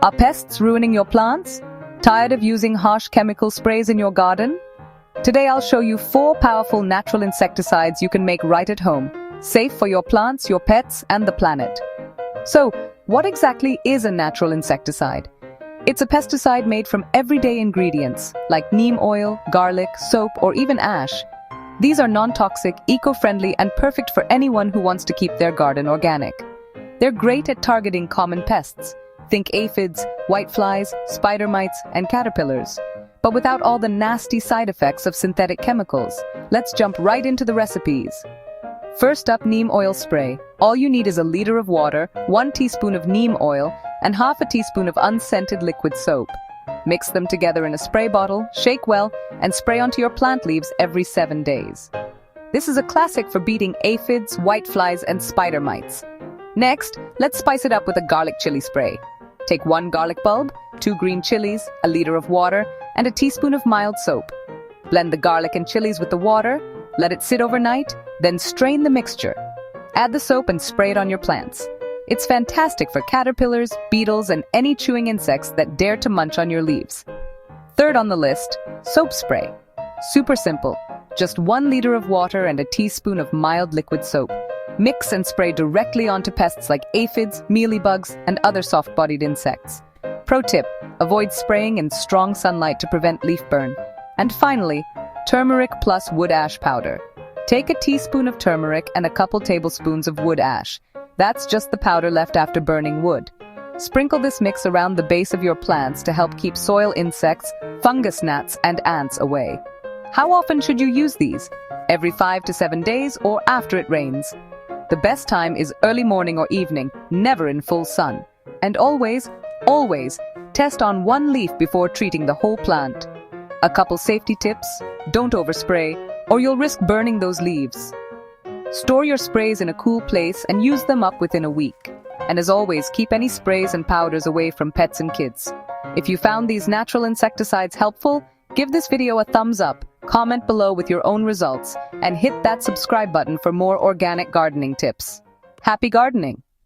Are pests ruining your plants? Tired of using harsh chemical sprays in your garden? Today I'll show you 4 powerful natural insecticides you can make right at home, safe for your plants, your pets, and the planet. So, what exactly is a natural insecticide? It's a pesticide made from everyday ingredients, like neem oil, garlic, soap, or even ash. These are non-toxic, eco-friendly, and perfect for anyone who wants to keep their garden organic. They're great at targeting common pests. Think aphids, whiteflies, spider mites, and caterpillars. But without all the nasty side effects of synthetic chemicals. Let's jump right into the recipes. First up, neem oil spray. All you need is a liter of water, 1 teaspoon of neem oil, and half a teaspoon of unscented liquid soap. Mix them together in a spray bottle, shake well, and spray onto your plant leaves every 7 days. This is a classic for beating aphids, whiteflies, and spider mites. Next, let's spice it up with a garlic chili spray. Take 1 garlic bulb, 2 green chilies, a liter of water, and a teaspoon of mild soap. Blend the garlic and chilies with the water, let it sit overnight, then strain the mixture. Add the soap and spray it on your plants. It's fantastic for caterpillars, beetles, and any chewing insects that dare to munch on your leaves. Third on the list, soap spray. Super simple. Just 1 liter of water and a teaspoon of mild liquid soap. Mix and spray directly onto pests like aphids, mealybugs, and other soft-bodied insects. Pro tip, avoid spraying in strong sunlight to prevent leaf burn. And finally, turmeric plus wood ash powder. Take a teaspoon of turmeric and a couple tablespoons of wood ash. That's just the powder left after burning wood. Sprinkle this mix around the base of your plants to help keep soil insects, fungus gnats, and ants away. How often should you use these? Every 5 to 7 days or after it rains. The best time is early morning or evening, never in full sun. And always, test on 1 leaf before treating the whole plant. A couple safety tips: don't overspray, or you'll risk burning those leaves. Store your sprays in a cool place and use them up within a week. And as always, keep any sprays and powders away from pets and kids. If you found these natural insecticides helpful, give this video a thumbs up, comment below with your own results, and hit that subscribe button for more organic gardening tips. Happy gardening!